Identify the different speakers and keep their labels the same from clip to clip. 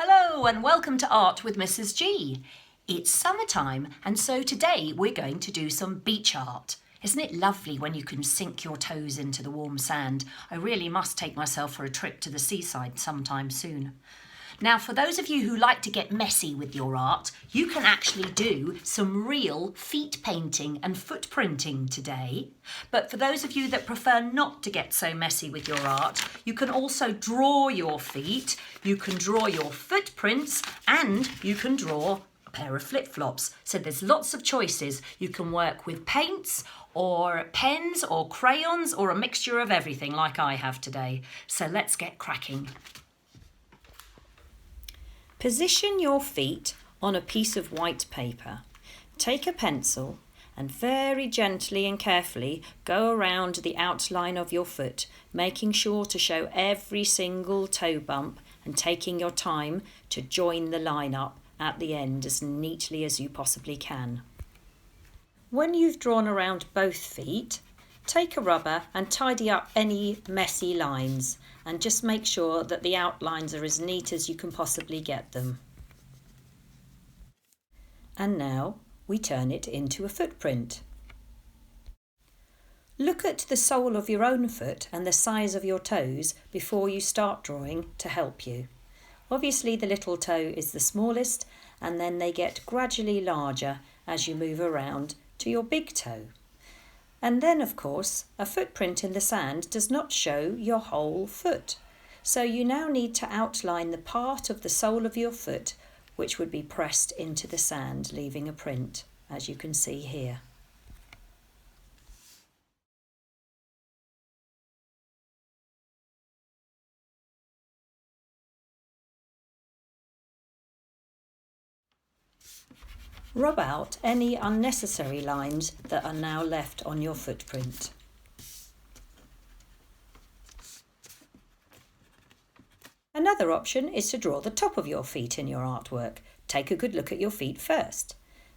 Speaker 1: Hello and welcome to Art with Mrs. G. It's summertime and so today we're going to do some beach art. Isn't it lovely when you can sink your toes into the warm sand? I really must take myself for a trip to the seaside sometime soon. Now, for those of you who like to get messy with your art, you can actually do some real feet painting and footprinting today. But for those of you that prefer not to get so messy with your art, you can also draw your feet, you can draw your footprints, and you can draw a pair of flip-flops. So there's lots of choices. You can work with paints or pens or crayons or a mixture of everything like I have today. So let's get cracking. Position your feet on a piece of white paper. Take a pencil and very gently and carefully go around the outline of your foot, making sure to show every single toe bump and taking your time to join the line up at the end as neatly as you possibly can. When you've drawn around both feet, take a rubber and tidy up any messy lines and just make sure that the outlines are as neat as you can possibly get them. And now we turn it into a footprint. Look at the sole of your own foot and the size of your toes before you start drawing to help you. Obviously the little toe is the smallest and then they get gradually larger as you move around to your big toe. And then, of course, a footprint in the sand does not show your whole foot. So you now need to outline the part of the sole of your foot which would be pressed into the sand, leaving a print, as you can see here. Rub out any unnecessary lines that are now left on your footprint. Another option is to draw the top of your feet in your artwork. Take a good look at your feet first.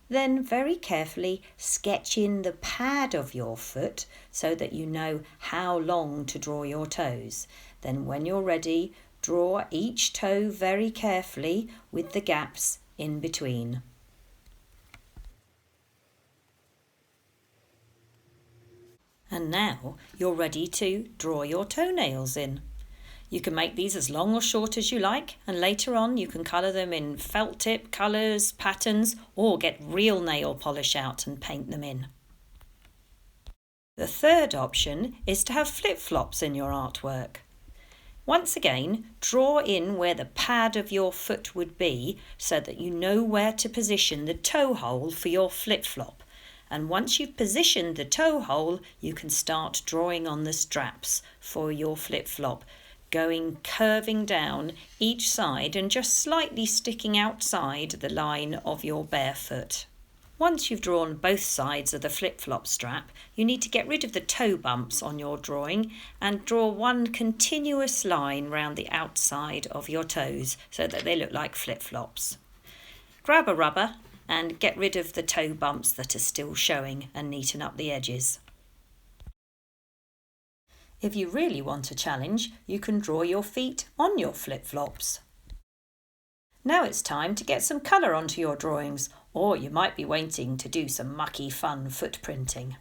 Speaker 1: Then very carefully sketch in the pad of your foot so that you know how long to draw your toes. Then when you're ready, draw each toe very carefully with the gaps in between. And now you're ready to draw your toenails in. You can make these as long or short as you like, and later on you can colour them in felt tip colours, patterns, or get real nail polish out and paint them in. The third option is to have flip-flops in your artwork. Once again, draw in where the pad of your foot would be so that you know where to position the toe hole for your flip-flop. And once you've positioned the toe hole, you can start drawing on the straps for your flip-flop, curving down each side and just slightly sticking outside the line of your bare foot. Once you've drawn both sides of the flip-flop strap, you need to get rid of the toe bumps on your drawing and draw one continuous line round the outside of your toes so that they look like flip-flops. Grab a rubber and get rid of the toe bumps that are still showing and neaten up the edges. If you really want a challenge, you can draw your feet on your flip-flops. Now it's time to get some colour onto your drawings, or you might be waiting to do some mucky fun footprinting.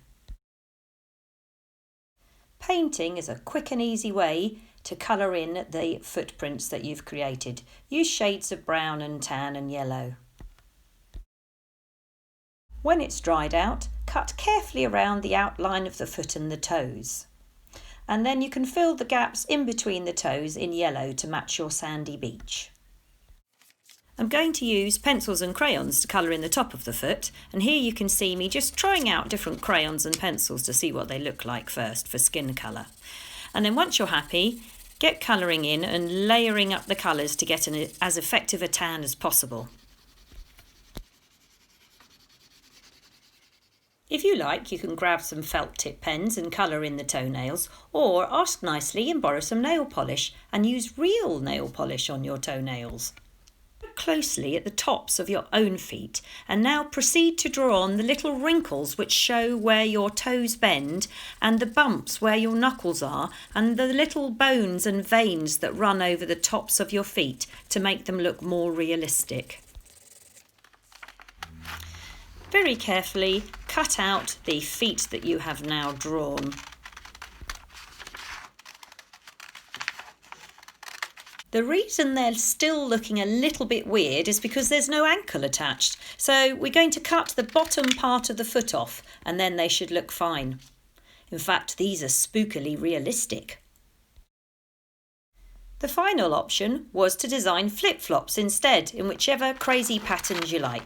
Speaker 1: Painting is a quick and easy way to colour in the footprints that you've created. Use shades of brown and tan and yellow. When it's dried out, cut carefully around the outline of the foot and the toes. And then you can fill the gaps in between the toes in yellow to match your sandy beach. I'm going to use pencils and crayons to colour in the top of the foot, and here you can see me just trying out different crayons and pencils to see what they look like first for skin colour. And then once you're happy, get colouring in and layering up the colours to get as effective a tan as possible. If you like, you can grab some felt tip pens and colour in the toenails, or ask nicely and borrow some nail polish and use real nail polish on your toenails. Look closely at the tops of your own feet and now proceed to draw on the little wrinkles which show where your toes bend and the bumps where your knuckles are and the little bones and veins that run over the tops of your feet to make them look more realistic. Very carefully cut out the feet that you have now drawn. The reason they're still looking a little bit weird is because there's no ankle attached. So we're going to cut the bottom part of the foot off and then they should look fine. In fact, these are spookily realistic. The final option was to design flip-flops instead in whichever crazy patterns you like,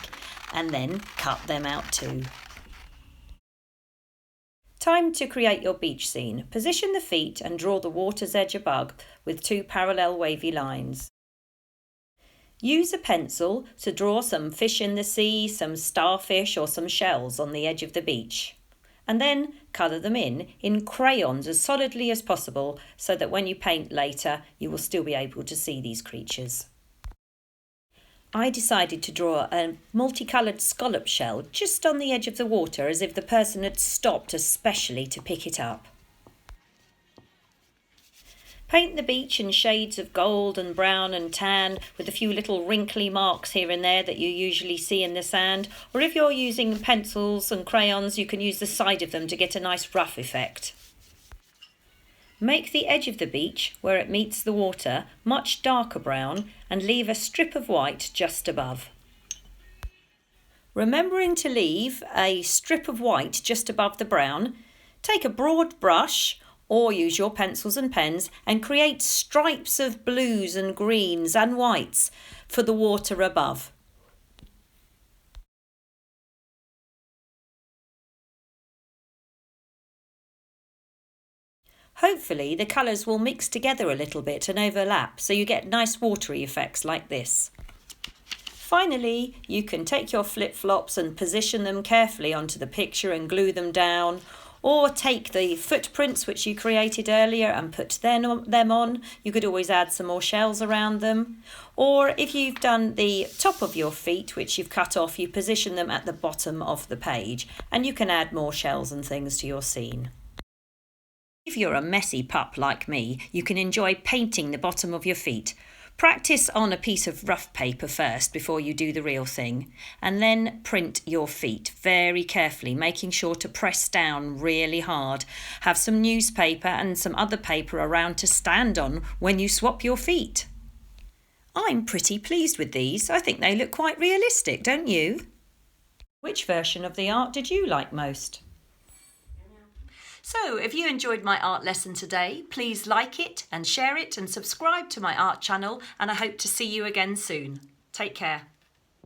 Speaker 1: and then cut them out too. Time to create your beach scene. Position the feet and draw the water's edge above with 2 parallel wavy lines. Use a pencil to draw some fish in the sea, some starfish or some shells on the edge of the beach. And then colour them in crayons as solidly as possible so that when you paint later you will still be able to see these creatures. I decided to draw a multicoloured scallop shell just on the edge of the water as if the person had stopped especially to pick it up. Paint the beach in shades of gold and brown and tan with a few little wrinkly marks here and there that you usually see in the sand, or if you're using pencils and crayons you can use the side of them to get a nice rough effect. Make the edge of the beach, where it meets the water, much darker brown and leave a strip of white just above. Remembering to leave a strip of white just above the brown, take a broad brush or use your pencils and pens and create stripes of blues and greens and whites for the water above. Hopefully the colours will mix together a little bit and overlap so you get nice watery effects like this. Finally, you can take your flip-flops and position them carefully onto the picture and glue them down, or take the footprints which you created earlier and put them on. You could always add some more shells around them. Or if you've done the top of your feet which you've cut off, you position them at the bottom of the page and you can add more shells and things to your scene. If you're a messy pup like me, you can enjoy painting the bottom of your feet. Practice on a piece of rough paper first before you do the real thing, and then print your feet very carefully, making sure to press down really hard. Have some newspaper and some other paper around to stand on when you swap your feet. I'm pretty pleased with these. I think they look quite realistic, don't you? Which version of the art did you like most? So, if you enjoyed my art lesson today, please like it and share it and subscribe to my art channel, and I hope to see you again soon. Take care.